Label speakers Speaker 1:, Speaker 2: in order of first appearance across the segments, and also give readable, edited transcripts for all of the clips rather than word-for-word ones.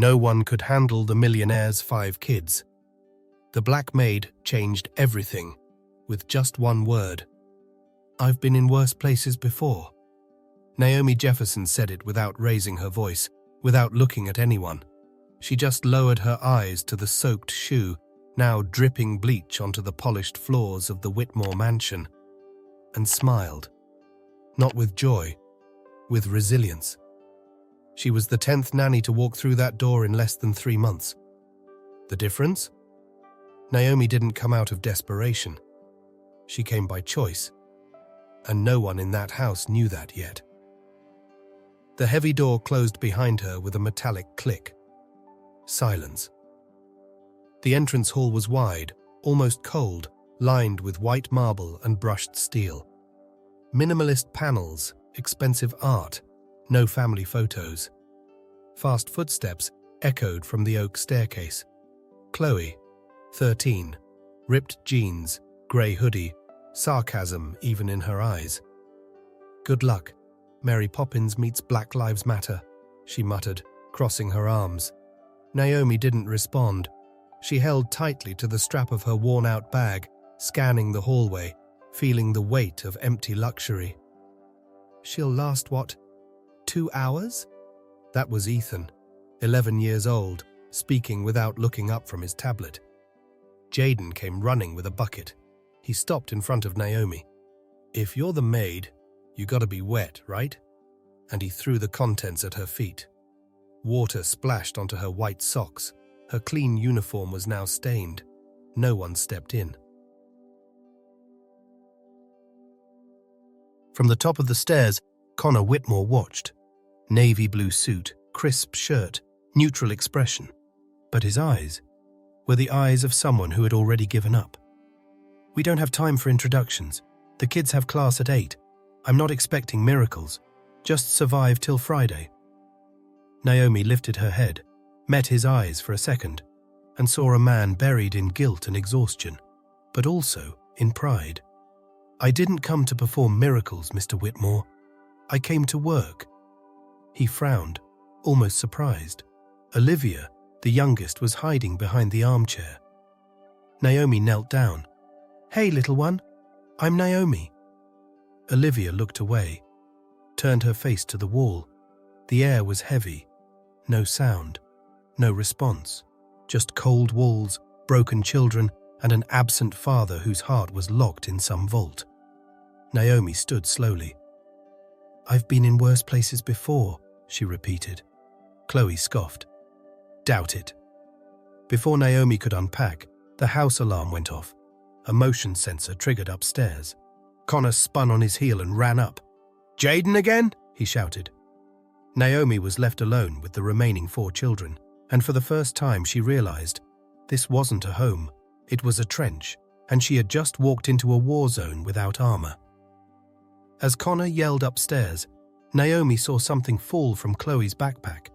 Speaker 1: No one could handle the millionaire's 5 kids. The black maid changed everything with just one word. "I've been in worse places before." Naomi Jefferson said it without raising her voice, without looking at anyone. She just lowered her eyes to the soaked shoe, now dripping bleach onto the polished floors of the Whitmore mansion, and smiled. Not with joy, with resilience. She was the 10th nanny to walk through that door in less than 3 months. The difference? Naomi didn't come out of desperation. She came by choice, and no one in that house knew that yet. The heavy door closed behind her with a metallic click. Silence. The entrance hall was wide, almost cold, lined with white marble and brushed steel. Minimalist panels, expensive art, no family photos. Fast footsteps echoed from the oak staircase. Chloe, 13, ripped jeans, grey hoodie, sarcasm even in her eyes. "Good luck. Mary Poppins meets Black Lives Matter," she muttered, crossing her arms. Naomi didn't respond. She held tightly to the strap of her worn-out bag, scanning the hallway, feeling the weight of empty luxury. "She'll last, what, 2 hours?" That was Ethan, 11 years old, speaking without looking up from his tablet. Jaden came running with a bucket. He stopped in front of Naomi. "If you're the maid, you gotta be wet, right?" And he threw the contents at her feet. Water splashed onto her white socks. Her clean uniform was now stained. No one stepped in. From the top of the stairs, Connor Whitmore watched. Navy blue suit, crisp shirt, neutral expression. But his eyes were the eyes of someone who had already given up. "We don't have time for introductions. The kids have class at 8. I'm not expecting miracles. Just survive till Friday." Naomi lifted her head, met his eyes for a second, and saw a man buried in guilt and exhaustion, but also in pride. "I didn't come to perform miracles, Mr. Whitmore. I came to work." He frowned, almost surprised. Olivia, the youngest, was hiding behind the armchair. Naomi knelt down. "Hey, little one. I'm Naomi." Olivia looked away, turned her face to the wall. The air was heavy. No sound, no response. Just cold walls, broken children, and an absent father whose heart was locked in some vault. Naomi stood slowly. "I've been in worse places before," she repeated. Chloe scoffed. "Doubt it." Before Naomi could unpack, the house alarm went off. A motion sensor triggered upstairs. Connor spun on his heel and ran up. "Jaden again?" he shouted. Naomi was left alone with the remaining 4 children, and for the first time she realized this wasn't a home, it was a trench, and she had just walked into a war zone without armor. As Connor yelled upstairs, Naomi saw something fall from Chloe's backpack,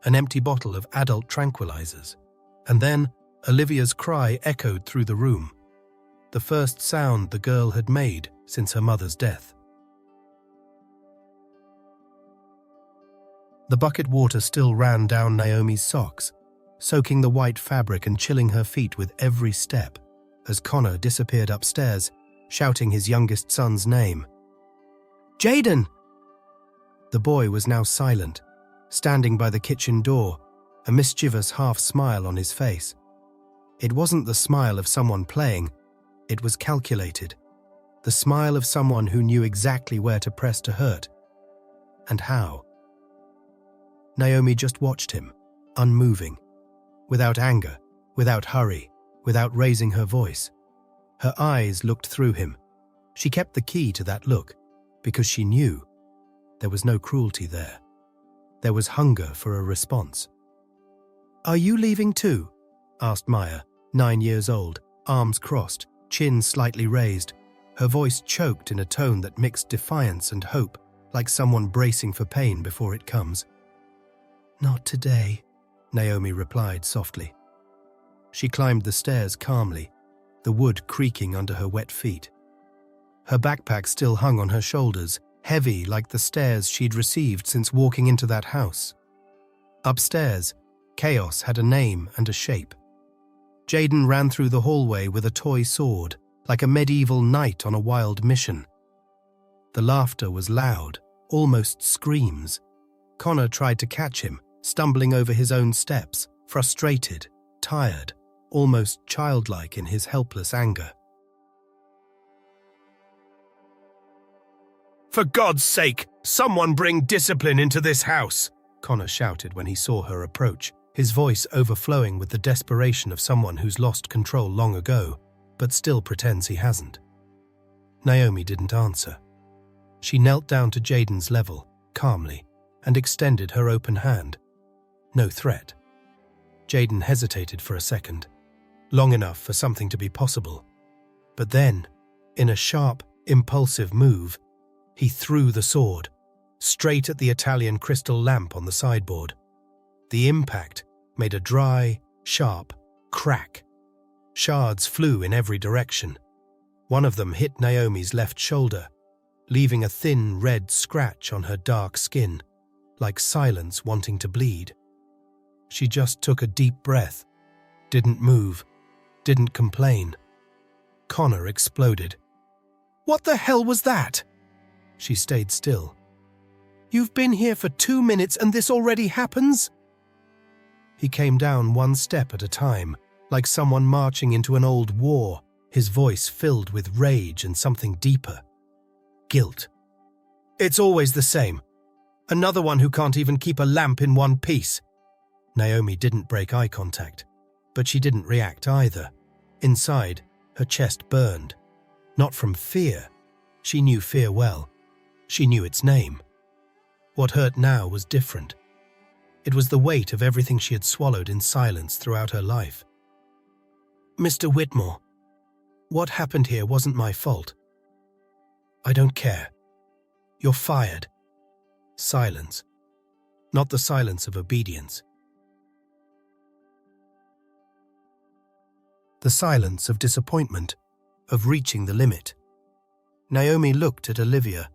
Speaker 1: an empty bottle of adult tranquilizers, and then Olivia's cry echoed through the room, the first sound the girl had made since her mother's death. The bucket water still ran down Naomi's socks, soaking the white fabric and chilling her feet with every step, as Connor disappeared upstairs, shouting his youngest son's name. "Jaden!" The boy was now silent, standing by the kitchen door, a mischievous half-smile on his face. It wasn't the smile of someone playing, it was calculated, the smile of someone who knew exactly where to press to hurt, and how. Naomi just watched him, unmoving, without anger, without hurry, without raising her voice. Her eyes looked through him. She kept the key to that look, because she knew there was no cruelty there. There was hunger for a response. "Are you leaving too?" asked Maya, 9 years old, arms crossed, chin slightly raised, her voice choked in a tone that mixed defiance and hope, like someone bracing for pain before it comes. "Not today," Naomi replied softly. She climbed the stairs calmly, the wood creaking under her wet feet. Her backpack still hung on her shoulders, heavy like the stares she'd received since walking into that house. Upstairs, Chaos had a name and a shape. Jaden ran through the hallway with a toy sword, like a medieval knight on a wild mission. The laughter was loud, almost screams. Connor tried to catch him, stumbling over his own steps, frustrated, tired, almost childlike in his helpless anger. "For God's sake, someone bring discipline into this house!" Connor shouted when he saw her approach, his voice overflowing with the desperation of someone who's lost control long ago, but still pretends he hasn't. Naomi didn't answer. She knelt down to Jaden's level, calmly, and extended her open hand. No threat. Jaden hesitated for a second, long enough for something to be possible. But then, in a sharp, impulsive move, he threw the sword, straight at the Italian crystal lamp on the sideboard. The impact made a dry, sharp crack. Shards flew in every direction. One of them hit Naomi's left shoulder, leaving a thin red scratch on her dark skin, like silence wanting to bleed. She just took a deep breath, didn't move, didn't complain. Connor exploded. "What the hell was that?" She stayed still. "You've been here for 2 minutes and this already happens?" He came down one step at a time, like someone marching into an old war, his voice filled with rage and something deeper. Guilt. "It's always the same. Another one who can't even keep a lamp in one piece." Naomi didn't break eye contact, but she didn't react either. Inside, her chest burned. Not from fear. She knew fear well. She knew its name. What hurt now was different. It was the weight of everything she had swallowed in silence throughout her life. "Mr. Whitmore, what happened here wasn't my fault." "I don't care. You're fired." Silence. Not the silence of obedience. The silence of disappointment, of reaching the limit. Naomi looked at Olivia,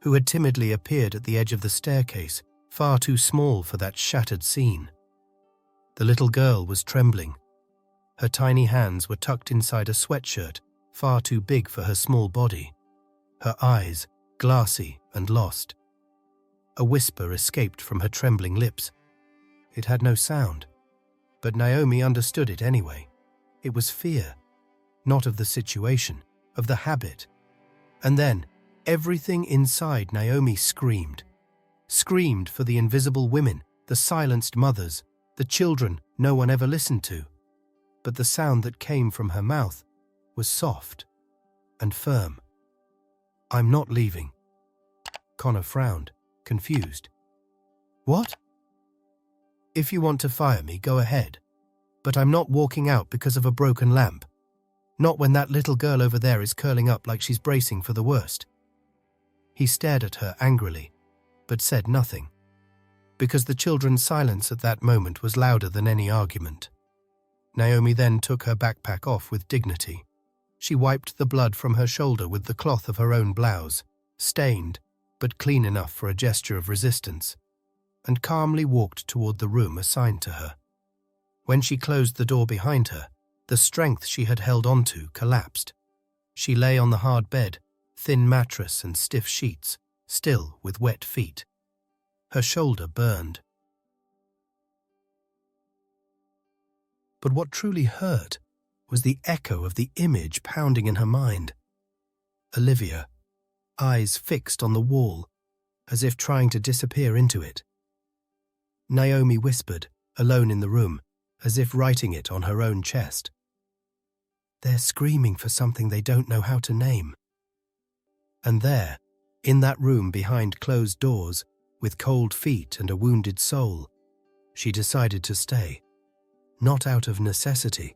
Speaker 1: who had timidly appeared at the edge of the staircase, far too small for that shattered scene. The little girl was trembling. Her tiny hands were tucked inside a sweatshirt, far too big for her small body. Her eyes, glassy and lost. A whisper escaped from her trembling lips. It had no sound, but Naomi understood it anyway. It was fear, not of the situation, of the habit. And then, everything inside Naomi screamed. Screamed for the invisible women, the silenced mothers, the children no one ever listened to. But the sound that came from her mouth was soft and firm. "I'm not leaving." Connor frowned, confused. "What?" "If you want to fire me, go ahead. But I'm not walking out because of a broken lamp. Not when that little girl over there is curling up like she's bracing for the worst." He stared at her angrily, but said nothing, because the children's silence at that moment was louder than any argument. Naomi then took her backpack off with dignity. She wiped the blood from her shoulder with the cloth of her own blouse, stained, but clean enough for a gesture of resistance, and calmly walked toward the room assigned to her. When she closed the door behind her, the strength she had held onto collapsed. She lay on the hard bed, thin mattress and stiff sheets, still with wet feet. Her shoulder burned. But what truly hurt was the echo of the image pounding in her mind. Olivia, eyes fixed on the wall, as if trying to disappear into it. Naomi whispered, alone in the room, as if writing it on her own chest. "They're screaming for something they don't know how to name." And there, in that room behind closed doors, with cold feet and a wounded soul, she decided to stay. Not out of necessity,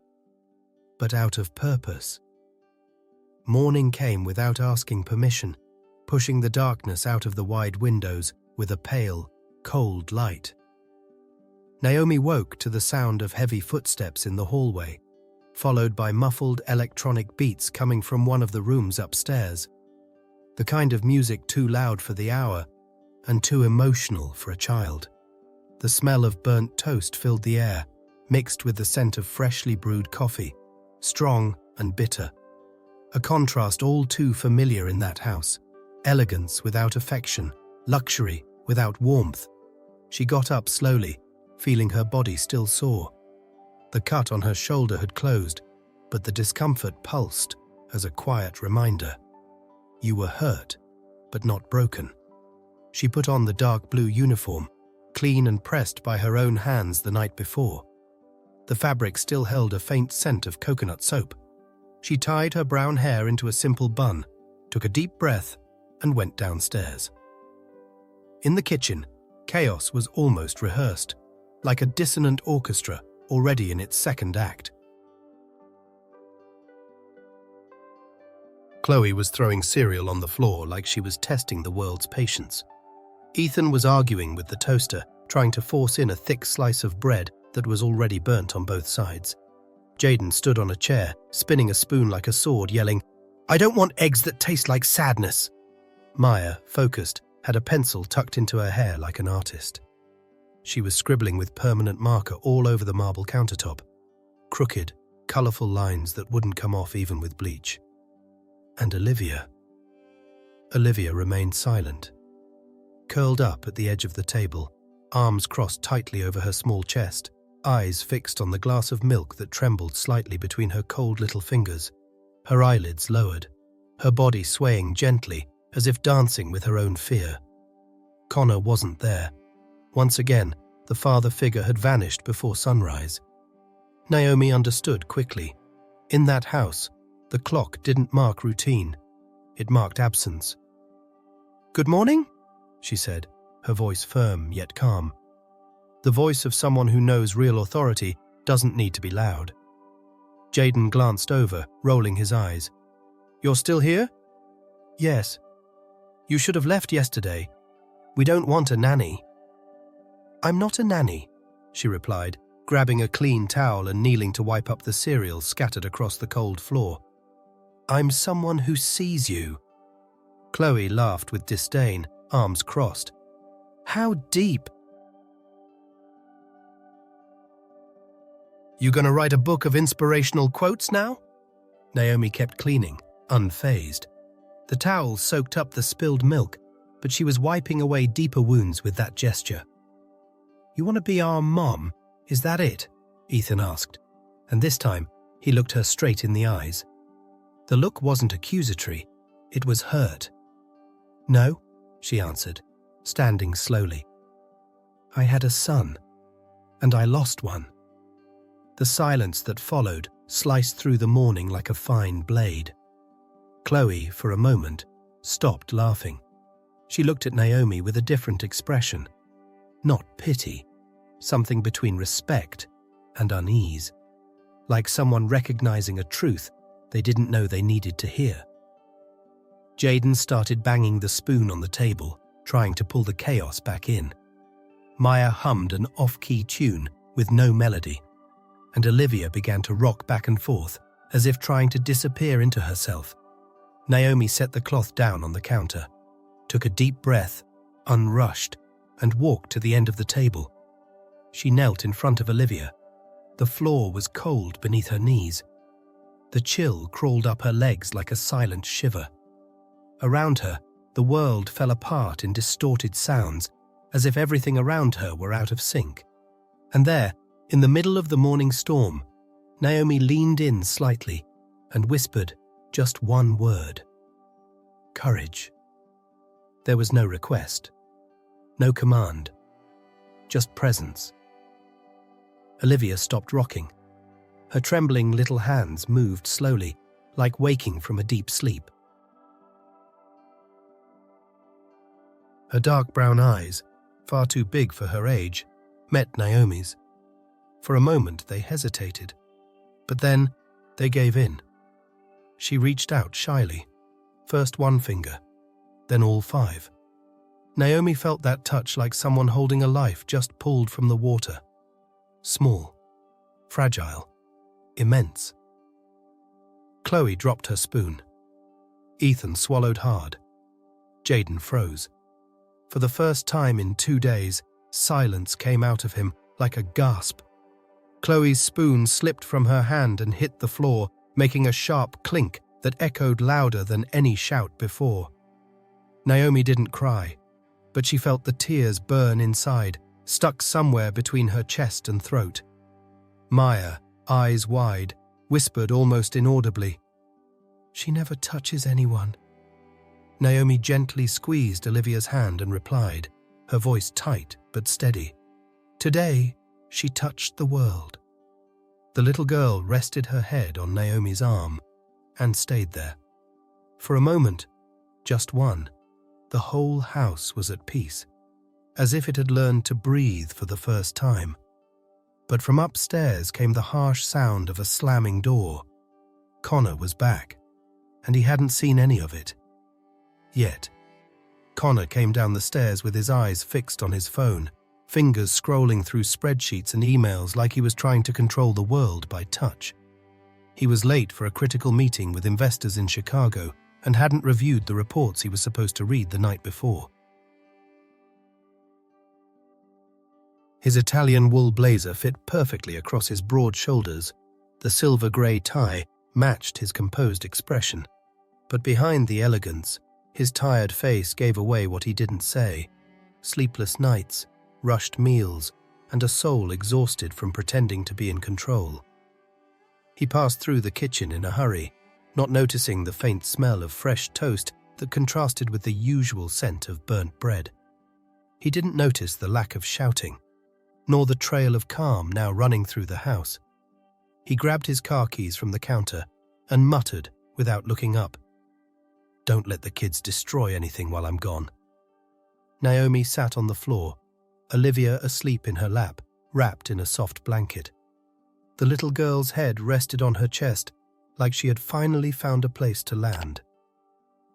Speaker 1: but out of purpose. Morning came without asking permission, pushing the darkness out of the wide windows with a pale, cold light. Naomi woke to the sound of heavy footsteps in the hallway, followed by muffled electronic beats coming from one of the rooms upstairs. The kind of music too loud for the hour and too emotional for a child. The smell of burnt toast filled the air, mixed with the scent of freshly brewed coffee, strong and bitter. A contrast all too familiar in that house. Elegance without affection, luxury without warmth. She got up slowly, feeling her body still sore. The cut on her shoulder had closed, but the discomfort pulsed as a quiet reminder. You were hurt, but not broken. She put on the dark blue uniform, clean and pressed by her own hands the night before. The fabric still held a faint scent of coconut soap. She tied her brown hair into a simple bun, took a deep breath, and went downstairs. In the kitchen, chaos was almost rehearsed, like a dissonant orchestra already in its second act. Chloe was throwing cereal on the floor like she was testing the world's patience. Ethan was arguing with the toaster, trying to force in a thick slice of bread that was already burnt on both sides. Jaden stood on a chair, spinning a spoon like a sword, yelling, "I don't want eggs that taste like sadness." Maya, focused, had a pencil tucked into her hair like an artist. She was scribbling with permanent marker all over the marble countertop. Crooked, colourful lines that wouldn't come off even with bleach. And Olivia remained silent. Curled up at the edge of the table, arms crossed tightly over her small chest, eyes fixed on the glass of milk that trembled slightly between her cold little fingers, her eyelids lowered, her body swaying gently as if dancing with her own fear. Connor wasn't there. Once again, the father figure had vanished before sunrise. Naomi understood quickly. In that house, the clock didn't mark routine. It marked absence. "Good morning," she said, her voice firm yet calm. The voice of someone who knows real authority doesn't need to be loud. Jaden glanced over, rolling his eyes. "You're still here?" "Yes." "You should have left yesterday. We don't want a nanny." "I'm not a nanny," she replied, grabbing a clean towel and kneeling to wipe up the cereal scattered across the cold floor. "I'm someone who sees you." Chloe laughed with disdain, arms crossed. "How deep?" "You gonna write a book of inspirational quotes now?" Naomi kept cleaning, unfazed. The towel soaked up the spilled milk, but she was wiping away deeper wounds with that gesture. "You want to be our mom, is that it?" Ethan asked, and this time he looked her straight in the eyes. The look wasn't accusatory, it was hurt. "No," she answered, standing slowly. "I had a son, and I lost one." The silence that followed sliced through the morning like a fine blade. Chloe, for a moment, stopped laughing. She looked at Naomi with a different expression. Not pity, something between respect and unease, like someone recognizing a truth they didn't know they needed to hear. Jaden started banging the spoon on the table, trying to pull the chaos back in. Maya hummed an off-key tune with no melody, and Olivia began to rock back and forth as if trying to disappear into herself. Naomi set the cloth down on the counter, took a deep breath, unrushed, and walked to the end of the table. She knelt in front of Olivia. The floor was cold beneath her knees. The chill crawled up her legs like a silent shiver. Around her, the world fell apart in distorted sounds, as if everything around her were out of sync. And there, in the middle of the morning storm, Naomi leaned in slightly and whispered just one word. Courage. There was no request, no command, just presence. Olivia stopped rocking. Her trembling little hands moved slowly, like waking from a deep sleep. Her dark brown eyes, far too big for her age, met Naomi's. For a moment they hesitated, but then they gave in. She reached out shyly, first one finger, then all five. Naomi felt that touch like someone holding a life just pulled from the water. Small, fragile, immense. Chloe dropped her spoon. Ethan swallowed hard. Jaden froze. For the first time in 2 days, Silence came out of him like a gasp. Chloe's spoon slipped from her hand and hit the floor, making a sharp clink that echoed louder than any shout before. Naomi didn't cry, but she felt the tears burn inside, stuck somewhere between her chest and throat. Maya, eyes wide, whispered almost inaudibly, "She never touches anyone." Naomi gently squeezed Olivia's hand and replied, her voice tight but steady, "Today, she touched the world." The little girl rested her head on Naomi's arm and stayed there. For a moment, just one, the whole house was at peace, as if it had learned to breathe for the first time. But from upstairs came the harsh sound of a slamming door. Connor was back, and he hadn't seen any of it. Yet. Connor came down the stairs with his eyes fixed on his phone, fingers scrolling through spreadsheets and emails like he was trying to control the world by touch. He was late for a critical meeting with investors in Chicago and hadn't reviewed the reports he was supposed to read the night before. His Italian wool blazer fit perfectly across his broad shoulders. The silver-grey tie matched his composed expression. But behind the elegance, his tired face gave away what he didn't say: sleepless nights, rushed meals, and a soul exhausted from pretending to be in control. He passed through the kitchen in a hurry, not noticing the faint smell of fresh toast that contrasted with the usual scent of burnt bread. He didn't notice the lack of shouting, nor the trail of calm now running through the house. He grabbed his car keys from the counter and muttered without looking up, "Don't let the kids destroy anything while I'm gone." Naomi sat on the floor, Olivia asleep in her lap, wrapped in a soft blanket. The little girl's head rested on her chest like she had finally found a place to land.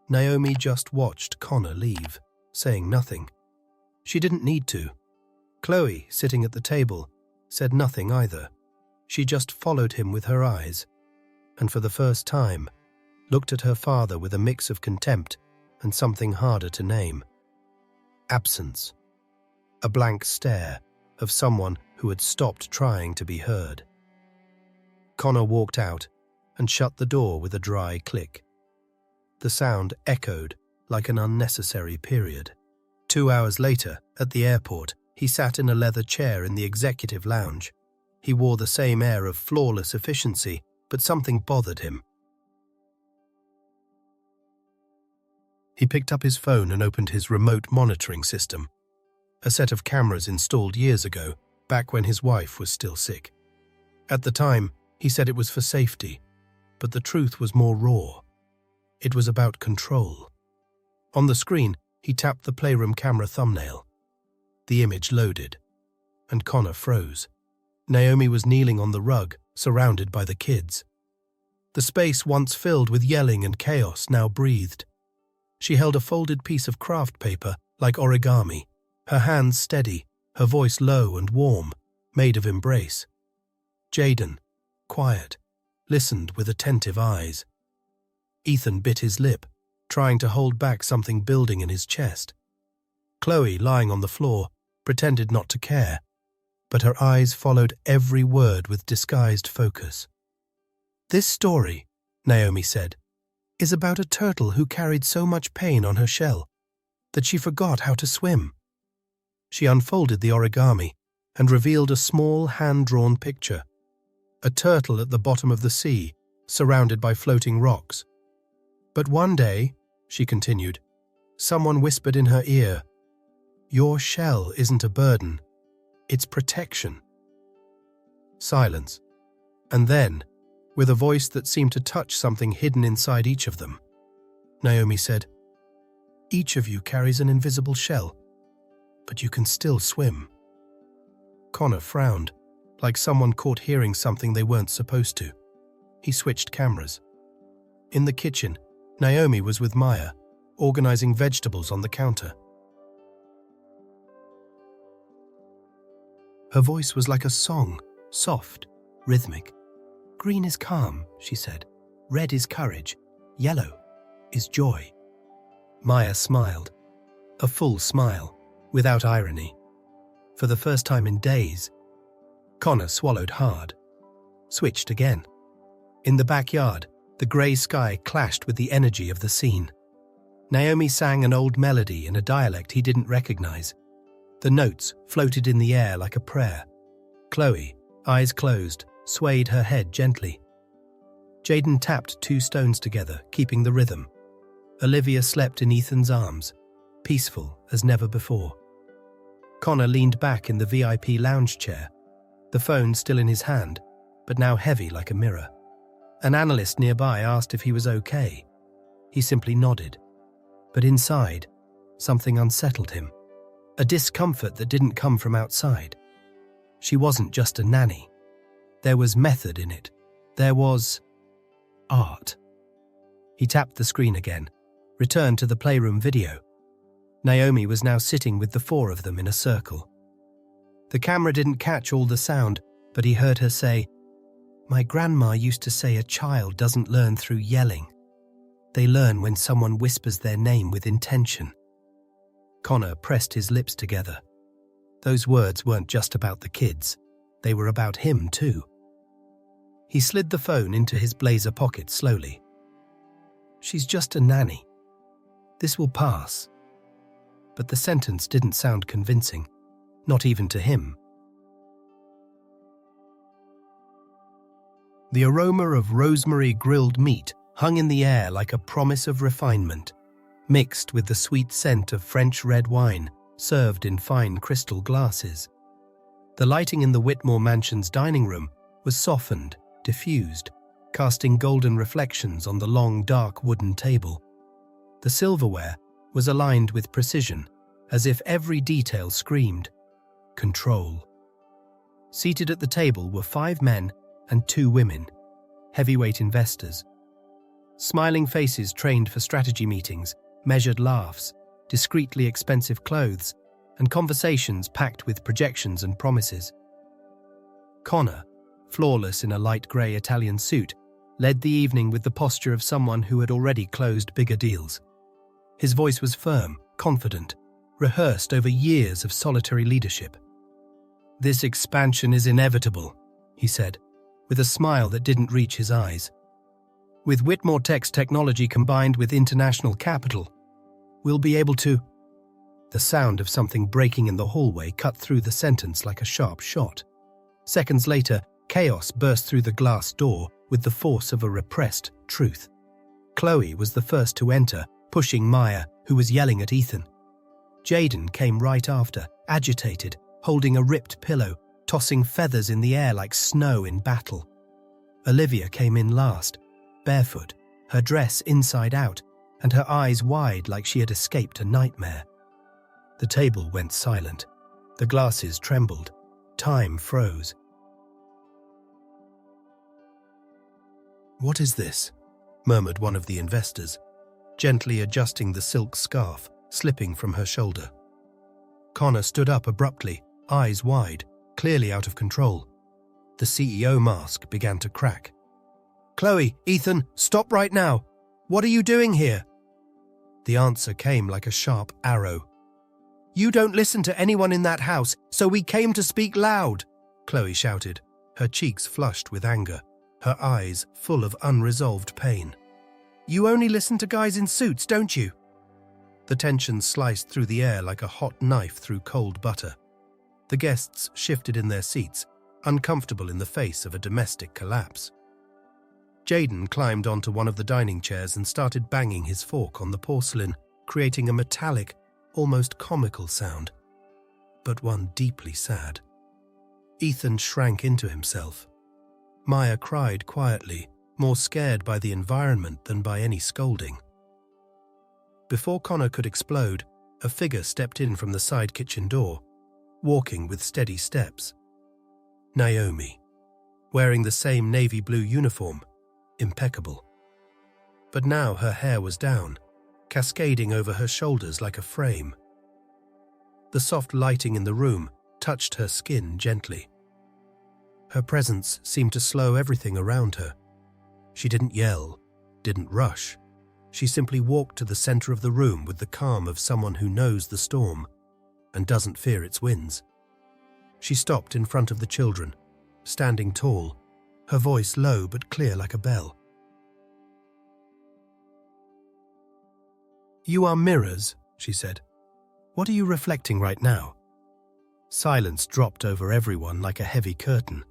Speaker 1: Naomi just watched Connor leave, saying nothing. She didn't need to. Chloe, sitting at the table, said nothing either. She just followed him with her eyes, and for the first time, looked at her father with a mix of contempt and something harder to name. Absence. A blank stare of someone who had stopped trying to be heard. Connor walked out and shut the door with a dry click. The sound echoed like an unnecessary period. 2 hours later, at the airport, he sat in a leather chair in the executive lounge. He wore the same air of flawless efficiency, but something bothered him. He picked up his phone and opened his remote monitoring system, a set of cameras installed years ago, back when his wife was still sick. At the time, he said it was for safety, but the truth was more raw. It was about control. On the screen, he tapped the playroom camera thumbnail. The image loaded, and Connor froze. Naomi was kneeling on the rug, surrounded by the kids. The space once filled with yelling and chaos now breathed. She held a folded piece of craft paper, like origami, her hands steady, her voice low and warm, made of embrace. Jaden, quiet, listened with attentive eyes. Ethan bit his lip, trying to hold back something building in his chest. Chloe, lying on the floor, pretended not to care, but her eyes followed every word with disguised focus. "This story," Naomi said, "is about a turtle who carried so much pain on her shell that she forgot how to swim." She unfolded the origami and revealed a small hand-drawn picture. A turtle at the bottom of the sea, surrounded by floating rocks. "But one day," she continued, "someone whispered in her ear, 'Your shell isn't a burden, it's protection.'" Silence. And then, with a voice that seemed to touch something hidden inside each of them, Naomi said, "Each of you carries an invisible shell, but you can still swim." Connor frowned, like someone caught hearing something they weren't supposed to. He switched cameras. In the kitchen, Naomi was with Maya, organizing vegetables on the counter. Her voice was like a song, soft, rhythmic. "Green is calm," she said. "Red is courage. Yellow is joy." Maya smiled, a full smile, without irony. for the first time in days. Connor swallowed hard. Switched again. In the backyard, the grey sky clashed with the energy of the scene. Naomi sang an old melody in a dialect he didn't recognize. The notes floated in the air like a prayer. Chloe, eyes closed, swayed her head gently. Jaden tapped 2 stones together, keeping the rhythm. Olivia slept in Ethan's arms, peaceful as never before. Connor leaned back in the VIP lounge chair, the phone still in his hand, but now heavy like a mirror. An analyst nearby asked if he was okay. He simply nodded. But inside, something unsettled him. A discomfort that didn't come from outside. She wasn't just a nanny. There was method in it. There was art. He tapped the screen again, returned to the playroom video. Naomi was now sitting with the 4 of them in a circle. The camera didn't catch all the sound, but he heard her say, "My grandma used to say a child doesn't learn through yelling. They learn when someone whispers their name with intention." Connor pressed his lips together. Those words weren't just about the kids. They were about him too. He slid the phone into his blazer pocket slowly. "She's just a nanny. This will pass." But the sentence didn't sound convincing, not even to him. The aroma of rosemary grilled meat hung in the air like a promise of refinement, mixed with the sweet scent of French red wine served in fine crystal glasses. The lighting in the Whitmore Mansion's dining room was softened, diffused, casting golden reflections on the long, dark wooden table. The silverware was aligned with precision, as if every detail screamed control. Seated at the table were 5 men and 2 women, heavyweight investors. Smiling faces trained for strategy meetings, measured laughs, discreetly expensive clothes, and conversations packed with projections and promises. Connor, flawless in a light grey Italian suit, led the evening with the posture of someone who had already closed bigger deals. His voice was firm, confident, rehearsed over years of solitary leadership. "This expansion is inevitable," he said, with a smile that didn't reach his eyes. "With Whitmore Tech's technology combined with international capital, we'll be able to—" The sound of something breaking in the hallway cut through the sentence like a sharp shot. Seconds later, chaos burst through the glass door with the force of a repressed truth. Chloe was the first to enter, pushing Maya, who was yelling at Ethan. Jaden came right after, agitated, holding a ripped pillow, tossing feathers in the air like snow in battle. Olivia came in last, barefoot, her dress inside out, and her eyes wide like she had escaped a nightmare. The table went silent. The glasses trembled. Time froze. "What is this?" murmured one of the investors, gently adjusting the silk scarf slipping from her shoulder. Connor stood up abruptly, eyes wide, clearly out of control. The CEO mask began to crack. "Chloe, Ethan, stop right now! What are you doing here?" The answer came like a sharp arrow. "You don't listen to anyone in that house, so we came to speak loud," Chloe shouted, her cheeks flushed with anger, her eyes full of unresolved pain. "You only listen to guys in suits, don't you?" The tension sliced through the air like a hot knife through cold butter. The guests shifted in their seats, uncomfortable in the face of a domestic collapse. Jaden climbed onto one of the dining chairs and started banging his fork on the porcelain, creating a metallic, almost comical sound, but one deeply sad. Ethan shrank into himself. Maya cried quietly, more scared by the environment than by any scolding. Before Connor could explode, a figure stepped in from the side kitchen door, walking with steady steps. Naomi, wearing the same navy blue uniform, impeccable. But now her hair was down, cascading over her shoulders like a frame. The soft lighting in the room touched her skin gently. Her presence seemed to slow everything around her. She didn't yell, didn't rush. She simply walked to the center of the room with the calm of someone who knows the storm and doesn't fear its winds. She stopped in front of the children, standing tall, her voice low but clear like a bell. "You are mirrors," she said. "What are you reflecting right now?" Silence dropped over everyone like a heavy curtain.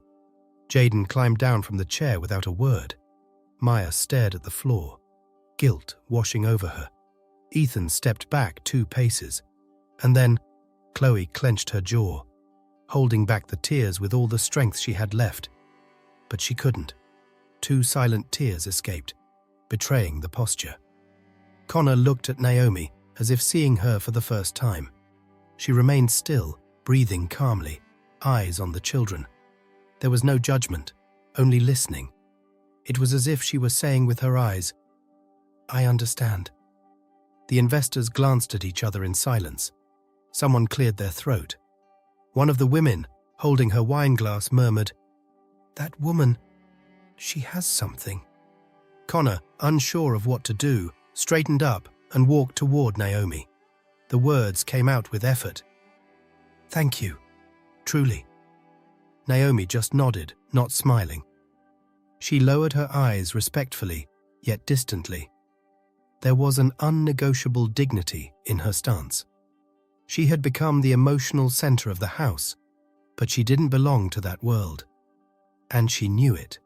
Speaker 1: Jaden climbed down from the chair without a word. Maya stared at the floor, guilt washing over her. Ethan stepped back 2 paces, and then Chloe clenched her jaw, holding back the tears with all the strength she had left. But she couldn't. 2 silent tears escaped, betraying the posture. Connor looked at Naomi as if seeing her for the first time. She remained still, breathing calmly, eyes on the children. There was no judgment, only listening. It was as if she were saying with her eyes, "I understand." The investors glanced at each other in silence. Someone cleared their throat. One of the women, holding her wine glass, murmured, "That woman, she has something." Connor, unsure of what to do, straightened up and walked toward Naomi. The words came out with effort. "Thank you, truly." Naomi just nodded, not smiling. She lowered her eyes respectfully, yet distantly. There was an unnegotiable dignity in her stance. She had become the emotional center of the house, but she didn't belong to that world. And she knew it.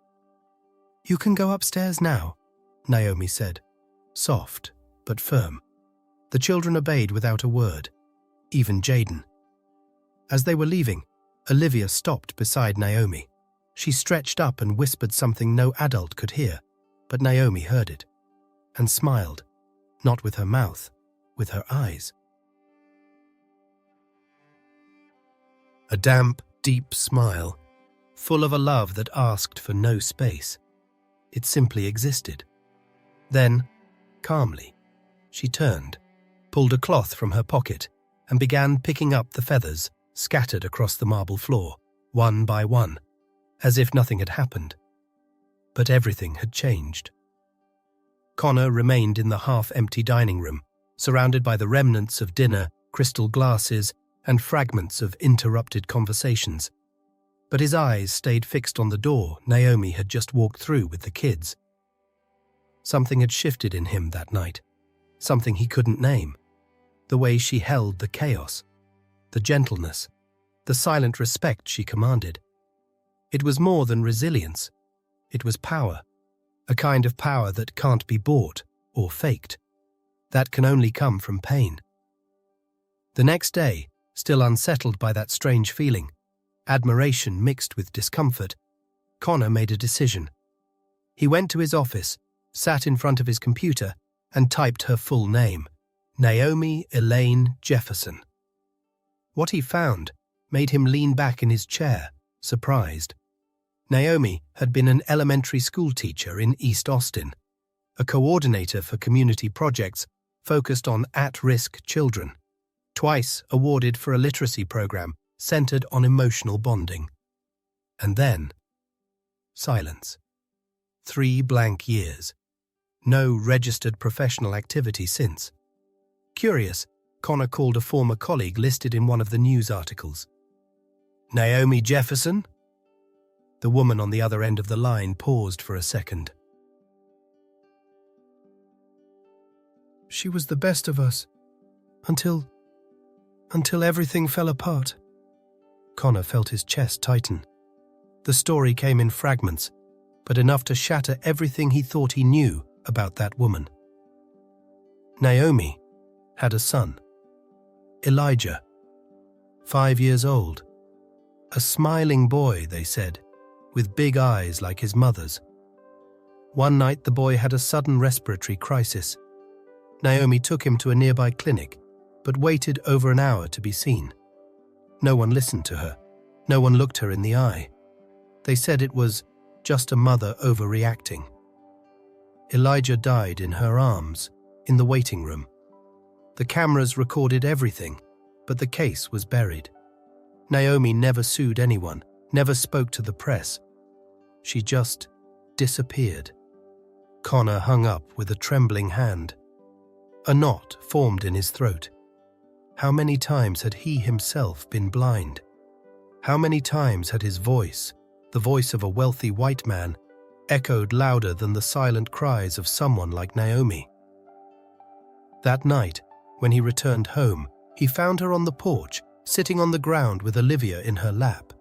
Speaker 1: "You can go upstairs now," Naomi said, soft but firm. The children obeyed without a word, even Jaden. As they were leaving, Olivia stopped beside Naomi. She stretched up and whispered something no adult could hear, but Naomi heard it, and smiled, not with her mouth, with her eyes. A damp, deep smile, full of a love that asked for no space. It simply existed. Then, calmly, she turned, pulled a cloth from her pocket, and began picking up the feathers scattered across the marble floor, one by one, as if nothing had happened. But everything had changed. Connor remained in the half-empty dining room, surrounded by the remnants of dinner, crystal glasses, and fragments of interrupted conversations. But his eyes stayed fixed on the door Naomi had just walked through with the kids. Something had shifted in him that night, something he couldn't name. The way she held the chaos, the gentleness, the silent respect she commanded. It was more than resilience. It was power, a kind of power that can't be bought or faked, that can only come from pain. The next day, still unsettled by that strange feeling, admiration mixed with discomfort, Connor made a decision. He went to his office, sat in front of his computer, and typed her full name, Naomi Elaine Jefferson. What he found made him lean back in his chair, surprised. Naomi had been an elementary school teacher in East Austin, a coordinator for community projects focused on at-risk children, twice awarded for a literacy program centered on emotional bonding. And then, silence. 3 blank years. No registered professional activity since. Curious, Connor called a former colleague listed in one of the news articles. "Naomi Jefferson?" The woman on the other end of the line paused for a second. "She was the best of us, until everything fell apart." Connor felt his chest tighten. The story came in fragments, but enough to shatter everything he thought he knew about that woman. Naomi had a son, Elijah, 5 years old. A smiling boy, they said, with big eyes like his mother's. One night the boy had a sudden respiratory crisis. Naomi took him to a nearby clinic, but waited over an hour to be seen. No one listened to her. No one looked her in the eye. They said it was just a mother overreacting. Elijah died in her arms, in the waiting room. The cameras recorded everything, but the case was buried. Naomi never sued anyone, never spoke to the press. She just disappeared. Connor hung up with a trembling hand. A knot formed in his throat. How many times had he himself been blind? How many times had his voice, the voice of a wealthy white man, echoed louder than the silent cries of someone like Naomi? That night, when he returned home, he found her on the porch, sitting on the ground with Olivia in her lap.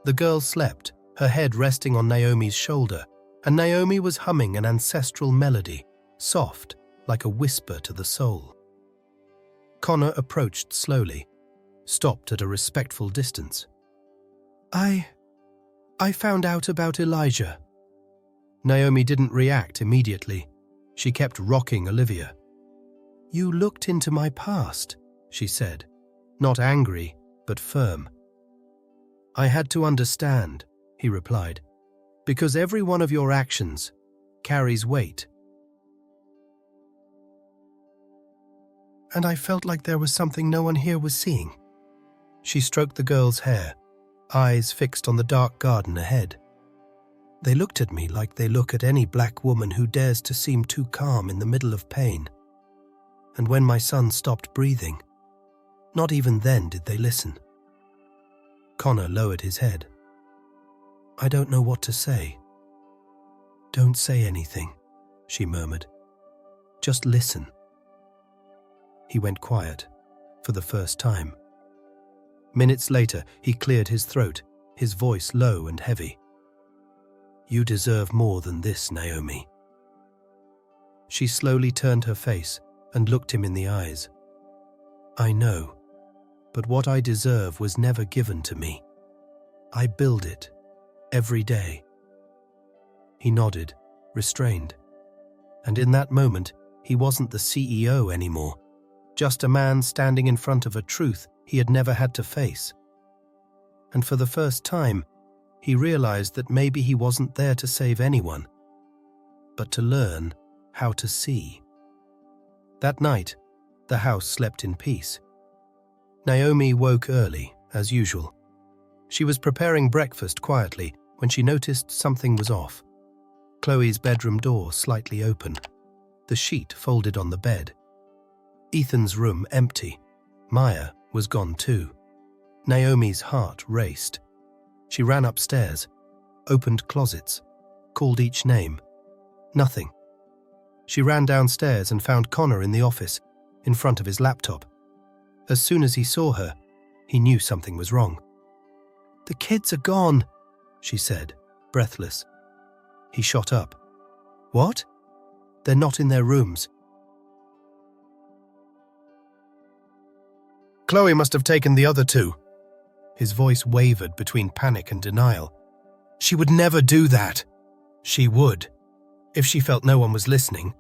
Speaker 1: The girl slept, her head resting on Naomi's shoulder, and Naomi was humming an ancestral melody, soft, like a whisper to the soul. Connor approached slowly, stopped at a respectful distance. I found out about Elijah." Naomi didn't react immediately. She kept rocking Olivia. "You looked into my past," she said, not angry, but firm. "I had to understand," he replied, "because every one of your actions carries weight. And I felt like there was something no one here was seeing." She stroked the girl's hair, eyes fixed on the dark garden ahead. "They looked at me like they look at any black woman who dares to seem too calm in the middle of pain. And when my son stopped breathing, not even then did they listen." Connor lowered his head. "I don't know what to say." "Don't say anything," she murmured. "Just listen." He went quiet, for the first time. Minutes later, he cleared his throat, his voice low and heavy. "You deserve more than this, Naomi." She slowly turned her face and looked him in the eyes. "I know, but what I deserve was never given to me. I build it, every day." He nodded, restrained. And in that moment, he wasn't the CEO anymore, just a man standing in front of a truth he had never had to face. And for the first time, he realized that maybe he wasn't there to save anyone, but to learn how to see. That night, the house slept in peace. Naomi woke early, as usual. She was preparing breakfast quietly when she noticed something was off. Chloe's bedroom door slightly open, the sheet folded on the bed. Ethan's room empty. Maya was gone too. Naomi's heart raced. She ran upstairs, opened closets, called each name. Nothing. She ran downstairs and found Connor in the office, in front of his laptop. As soon as he saw her, he knew something was wrong. "The kids are gone," she said, breathless. He shot up. "What?" "They're not in their rooms." "Chloe must have taken the other two." His voice wavered between panic and denial. "She would never do that." "She would, if she felt no one was listening."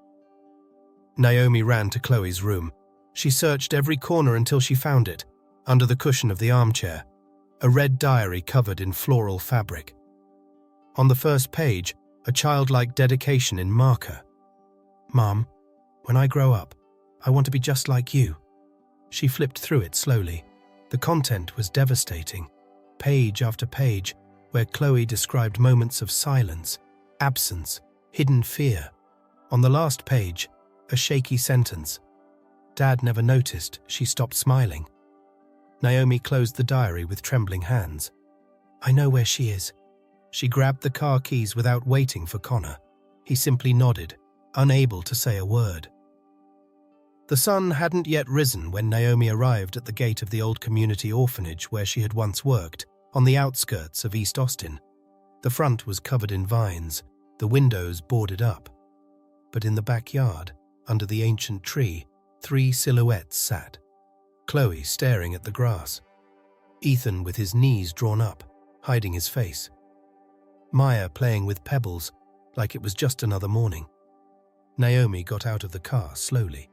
Speaker 1: Naomi ran to Chloe's room. She searched every corner until she found it, under the cushion of the armchair, a red diary covered in floral fabric. On the first page, a childlike dedication in marker. "Mom, when I grow up, I want to be just like you." She flipped through it slowly. The content was devastating, page after page, where Chloe described moments of silence, absence, hidden fear. On the last page, a shaky sentence. Dad never noticed she stopped smiling. Naomi closed the diary with trembling hands. "I know where she is." She grabbed the car keys without waiting for Connor. He simply nodded, unable to say a word. The sun hadn't yet risen when Naomi arrived at the gate of the old community orphanage where she had once worked, on the outskirts of East Austin. The front was covered in vines, the windows boarded up. But in the backyard, under the ancient tree, 3 silhouettes sat. Chloe staring at the grass. Ethan with his knees drawn up, hiding his face. Maya playing with pebbles, like it was just another morning. Naomi got out of the car slowly,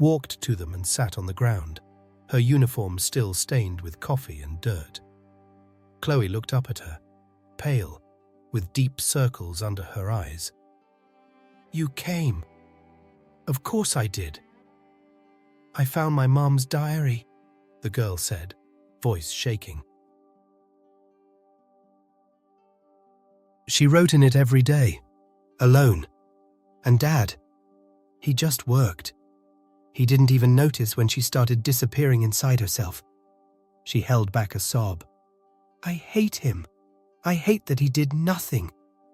Speaker 1: walked to them and sat on the ground, her uniform still stained with coffee and dirt. Chloe looked up at her, pale, with deep circles under her eyes. "You came." "Of course I did." "I found my mom's diary," the girl said, voice shaking. "She wrote in it every day, alone. And Dad, he just worked. He didn't even notice when she started disappearing inside herself." She held back a sob. I hate him. I hate that he did nothing,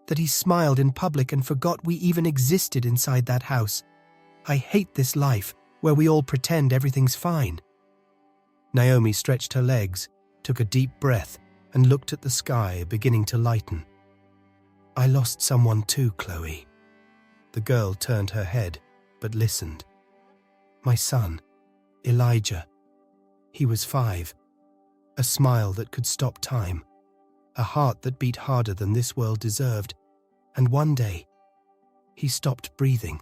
Speaker 1: that he smiled in public and forgot we even existed inside that house. I hate this life where we all pretend everything's fine." Naomi stretched her legs, took a deep breath, and looked at the sky beginning to lighten. "I lost someone too, Chloe." The girl turned her head, but listened. "My son, Elijah. He was 5. A smile that could stop time. A heart that beat harder than this world deserved. And one day, he stopped breathing.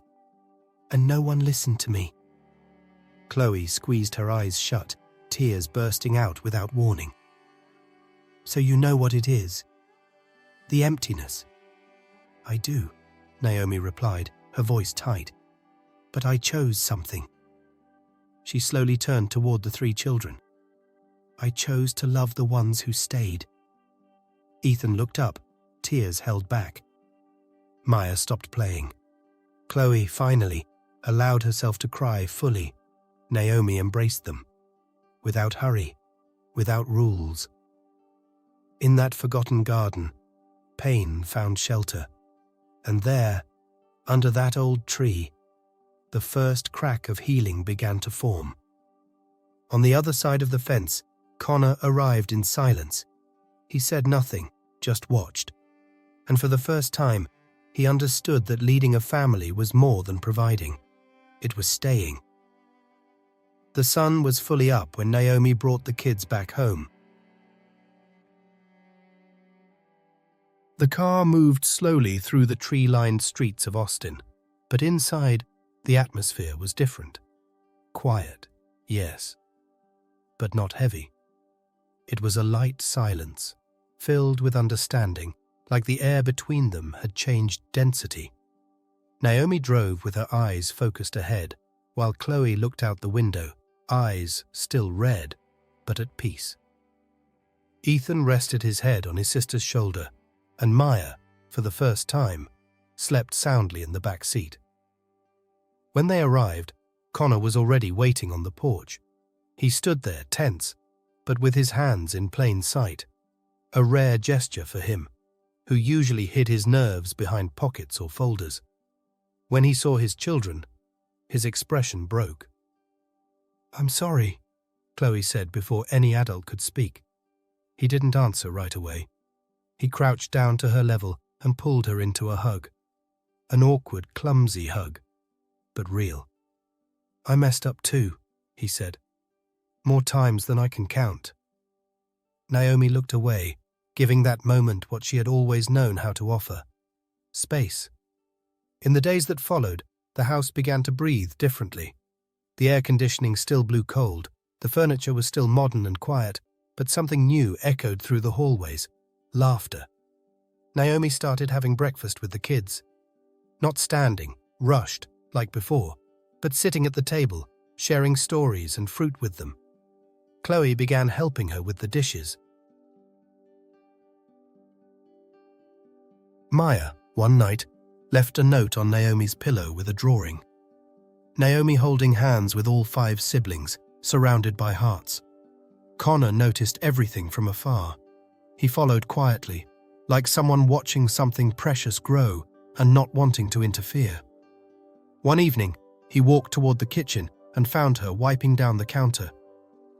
Speaker 1: And no one listened to me." Chloe squeezed her eyes shut, tears bursting out without warning. "So you know what it is? The emptiness." "I do," Naomi replied, her voice tight. "But I chose something." She slowly turned toward the 3 children. "I chose to love the ones who stayed." Ethan looked up, tears held back. Maya stopped playing. Chloe, finally, allowed herself to cry fully. Naomi embraced them. Without hurry, without rules. In that forgotten garden, pain found shelter. And there, under that old tree, the first crack of healing began to form. On the other side of the fence, Connor arrived in silence. He said nothing, just watched. And for the first time, he understood that leading a family was more than providing. It was staying. The sun was fully up when Naomi brought the kids back home. The car moved slowly through the tree-lined streets of Austin, but inside, the atmosphere was different. Quiet, yes, but not heavy. It was a light silence, filled with understanding, like the air between them had changed density. Naomi drove with her eyes focused ahead, while Chloe looked out the window, eyes still red, but at peace. Ethan rested his head on his sister's shoulder, and Maya, for the first time, slept soundly in the back seat. When they arrived, Connor was already waiting on the porch. He stood there, tense, but with his hands in plain sight, a rare gesture for him, who usually hid his nerves behind pockets or folders. When he saw his children, his expression broke. "I'm sorry," Chloe said before any adult could speak. He didn't answer right away. He crouched down to her level and pulled her into a hug. An awkward, clumsy hug, but real. "I messed up too," he said. "More times than I can count." Naomi looked away, giving that moment what she had always known how to offer: space. In the days that followed, the house began to breathe differently. The air conditioning still blew cold, the furniture was still modern and quiet, but something new echoed through the hallways: laughter. Naomi started having breakfast with the kids. Not standing, rushed, like before, but sitting at the table, sharing stories and fruit with them. Chloe began helping her with the dishes. Maya, one night, left a note on Naomi's pillow with a drawing. Naomi holding hands with all 5 siblings, surrounded by hearts. Connor noticed everything from afar. He followed quietly, like someone watching something precious grow and not wanting to interfere. One evening, he walked toward the kitchen and found her wiping down the counter.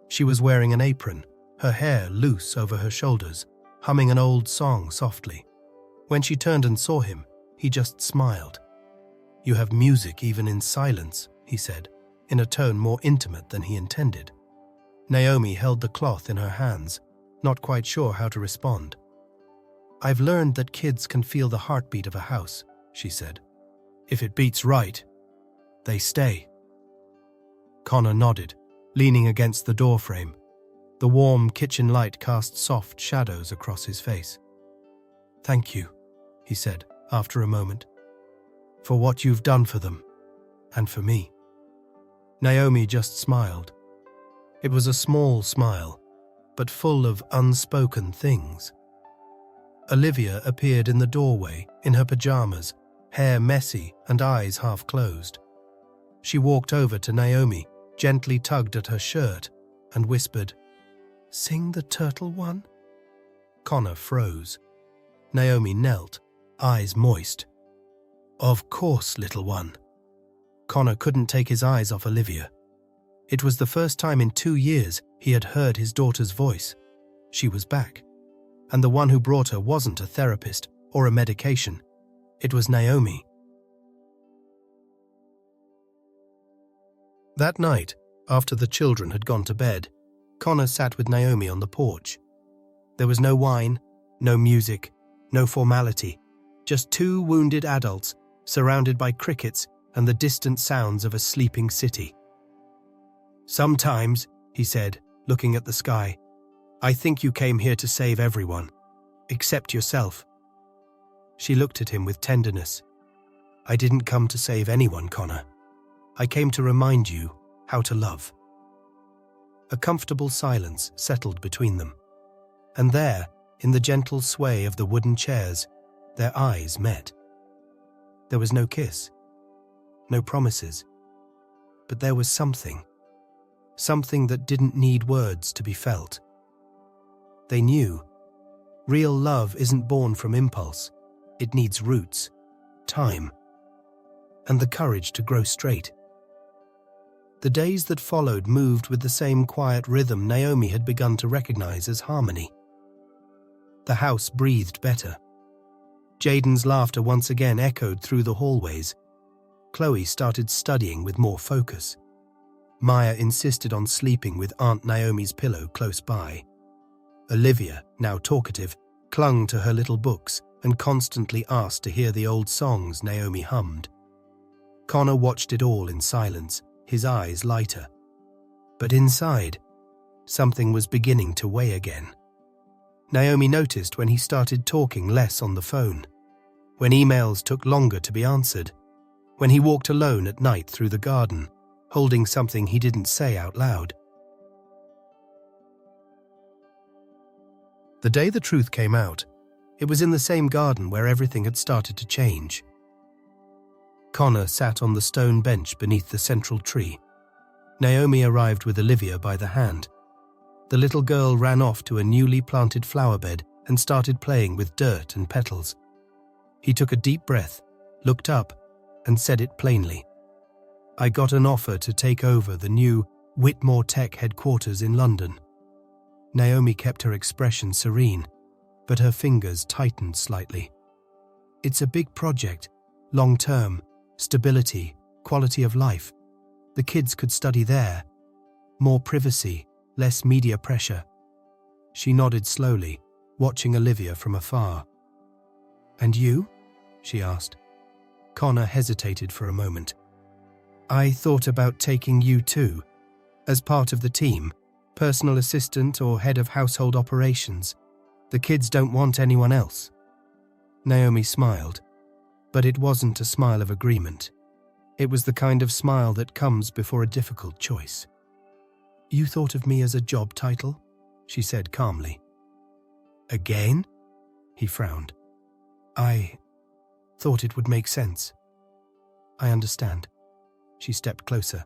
Speaker 1: She was wearing an apron, her hair loose over her shoulders, humming an old song softly. When she turned and saw him, he just smiled. "You have music even in silence," he said, in a tone more intimate than he intended. Naomi held the cloth in her hands, not quite sure how to respond. "I've learned that kids can feel the heartbeat of a house," she said. "If it beats right, they stay." Connor nodded, leaning against the doorframe. The warm kitchen light cast soft shadows across his face. "Thank you," he said after a moment, "for what you've done for them, and for me." Naomi just smiled. It was a small smile, but full of unspoken things. Olivia appeared in the doorway, in her pajamas, hair messy and eyes half closed. She walked over to Naomi, gently tugged at her shirt, and whispered, "Sing the turtle one." Connor froze. Naomi knelt, eyes moist. "Of course, little one." Connor couldn't take his eyes off Olivia. It was the first time in 2 years he had heard his daughter's voice. She was back. And the one who brought her wasn't a therapist or a medication. It was Naomi. That night, after the children had gone to bed, Connor sat with Naomi on the porch. There was no wine, no music, no formality, just 2 wounded adults surrounded by crickets and the distant sounds of a sleeping city. "Sometimes," he said, looking at the sky, "I think you came here to save everyone, except yourself." She looked at him with tenderness. "I didn't come to save anyone, Connor. I came to remind you how to love." A comfortable silence settled between them. And there, in the gentle sway of the wooden chairs, their eyes met. There was no kiss, no promises, but there was something that didn't need words to be felt. They knew real love isn't born from impulse. It needs roots, time, and the courage to grow straight. The days that followed moved with the same quiet rhythm Naomi had begun to recognize as harmony. The house breathed better. Jaden's laughter once again echoed through the hallways. Chloe started studying with more focus. Maya insisted on sleeping with Aunt Naomi's pillow close by. Olivia, now talkative, clung to her little books and constantly asked to hear the old songs Naomi hummed. Connor watched it all in silence, his eyes lighter. But inside, something was beginning to weigh again. Naomi noticed when he started talking less on the phone, when emails took longer to be answered, when he walked alone at night through the garden, holding something he didn't say out loud. The day the truth came out, it was in the same garden where everything had started to change. Connor sat on the stone bench beneath the central tree. Naomi arrived with Olivia by the hand. The little girl ran off to a newly planted flower bed and started playing with dirt and petals. He took a deep breath, looked up, and said it plainly. "I got an offer to take over the new Whitmore Tech headquarters in London." Naomi kept her expression serene, but her fingers tightened slightly. "It's a big project, long-term, stability, quality of life. The kids could study there. More privacy, less media pressure." She nodded slowly, watching Olivia from afar. "And you?" she asked. Connor hesitated for a moment. "I thought about taking you too, as part of the team, personal assistant or head of household operations. The kids don't want anyone else." Naomi smiled, but it wasn't a smile of agreement. It was the kind of smile that comes before a difficult choice. "You thought of me as a job title?" she said calmly. "Again?" he frowned. "I thought it would make sense." "I understand." She stepped closer.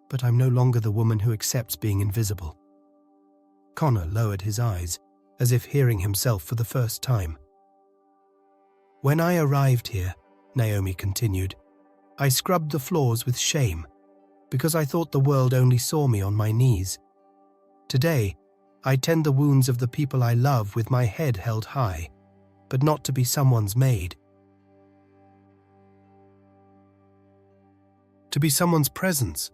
Speaker 1: "But I'm no longer the woman who accepts being invisible." Connor lowered his eyes, as if hearing himself for the first time. "When I arrived here," Naomi continued, "I scrubbed the floors with shame, because I thought the world only saw me on my knees. Today, I tend the wounds of the people I love with my head held high, but not to be someone's maid. To be someone's presence."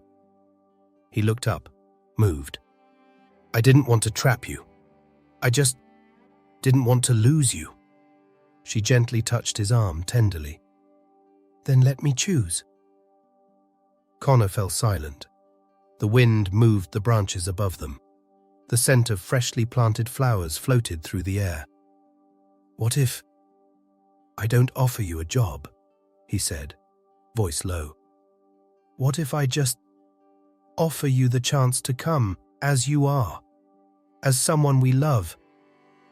Speaker 1: He looked up, moved. "I didn't want to trap you. I just didn't want to lose you." She gently touched his arm tenderly. "Then let me choose." Connor fell silent. The wind moved the branches above them. The scent of freshly planted flowers floated through the air. "What if I don't offer you a job?" he said, voice low. "What if I just offer you the chance to come as you are, as someone we love,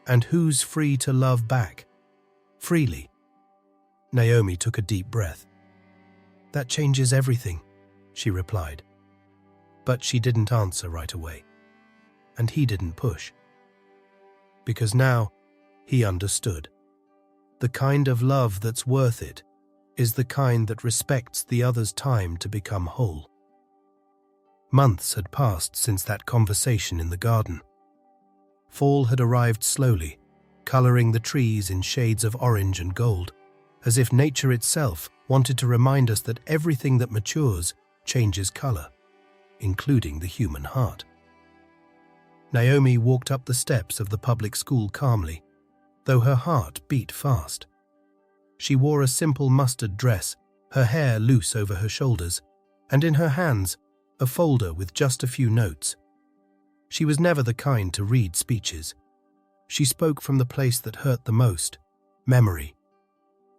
Speaker 1: and who's free to love back, freely?" Naomi took a deep breath. "That changes everything," she replied. But she didn't answer right away. And he didn't push. Because now, He understood. The kind of love that's worth it is the kind that respects the other's time to become whole. Months had passed since that conversation in the garden. Fall had arrived slowly, coloring the trees in shades of orange and gold, as if nature itself wanted to remind us that everything that matures changes color, including the human heart. Naomi walked up the steps of the public school calmly, though her heart beat fast. She wore a simple mustard dress, her hair loose over her shoulders, and in her hands a folder with just a few notes. She was never the kind to read speeches. She spoke from the place that hurt the most, memory.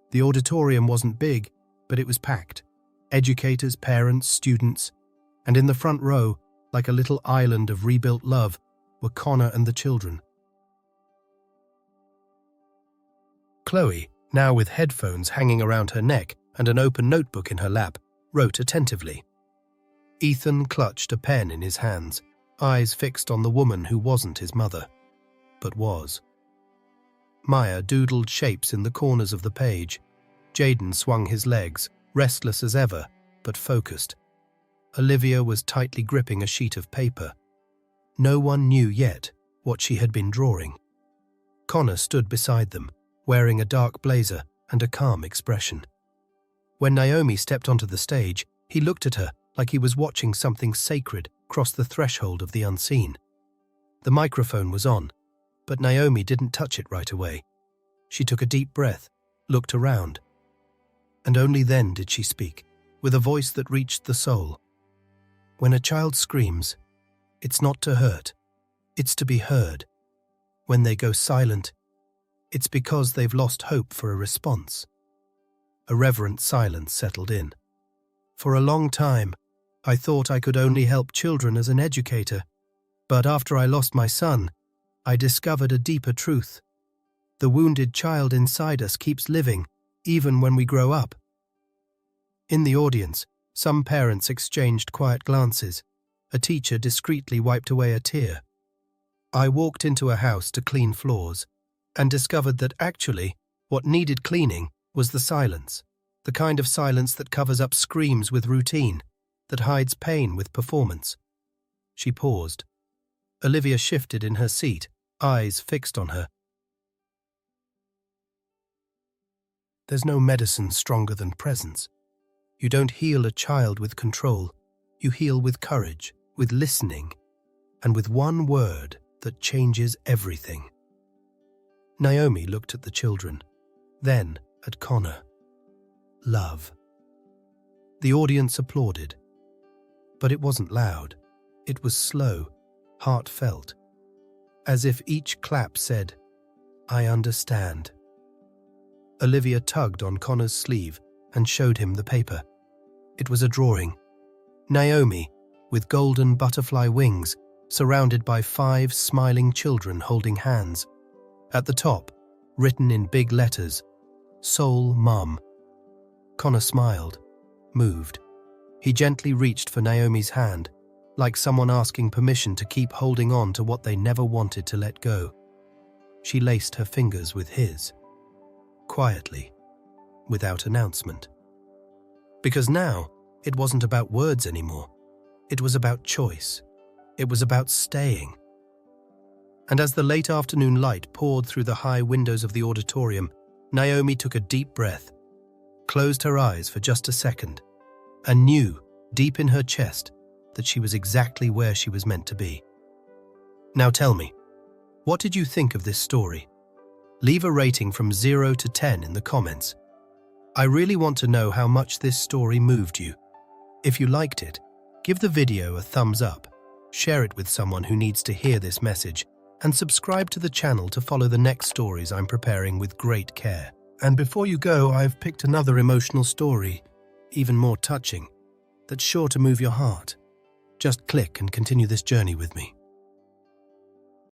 Speaker 1: The auditorium wasn't big, but it was packed. Educators, parents, students, and in the front row, like a little island of rebuilt love, were Connor and the children. Chloe, now with headphones hanging around her neck and an open notebook in her lap, wrote attentively. Ethan clutched a pen in his hands, eyes fixed on the woman who wasn't his mother, but was. Maya doodled shapes in the corners of the page. Jaden swung his legs, restless as ever, but focused. Olivia was tightly gripping a sheet of paper. No one knew yet what she had been drawing. Connor stood beside them, wearing a dark blazer and a calm expression. When Naomi stepped onto the stage, he looked at her like he was watching something sacred cross the threshold of the unseen. The microphone was on, but Naomi didn't touch it right away. She took a deep breath, looked around, and only then did she speak, with a voice that reached the soul. When a child screams, it's not to hurt, it's to be heard. When they go silent, it's because they've lost hope for a response. A reverent silence settled in. For a long time, I thought I could only help children as an educator, but after I lost my son, I discovered a deeper truth. The wounded child inside us keeps living, even when we grow up. In the audience, some parents exchanged quiet glances. A teacher discreetly wiped away a tear. I walked into a house to clean floors and discovered that actually what needed cleaning was the silence, the kind of silence that covers up screams with routine, that hides pain with performance. She paused. Olivia shifted in her seat, eyes fixed on her. There's no medicine stronger than presence. You don't heal a child with control. You heal with courage, with listening, and with one word that changes everything. Naomi looked at the children, then at Connor. Love. The audience applauded. But it wasn't loud. It was slow, heartfelt, as if each clap said, I understand. Olivia tugged on Connor's sleeve and showed him the paper. It was a drawing. Naomi, with golden butterfly wings, surrounded by 5 smiling children holding hands. At the top, written in big letters, Soul Mum. Connor smiled, moved. He gently reached for Naomi's hand, like someone asking permission to keep holding on to what they never wanted to let go. She laced her fingers with his, quietly, without announcement. Because now, it wasn't about words anymore. It was about choice. It was about staying. And as the late afternoon light poured through the high windows of the auditorium, Naomi took a deep breath, closed her eyes for just a second, and knew, deep in her chest, that she was exactly where she was meant to be. Now tell me, what did you think of this story? Leave a rating from 0 to 10 in the comments. I really want to know how much this story moved you. If you liked it, give the video a thumbs up, share it with someone who needs to hear this message, and subscribe to the channel to follow the next stories I'm preparing with great care. And before you go, I've picked another emotional story, even more touching, that's sure to move your heart. Just click and continue this journey with me.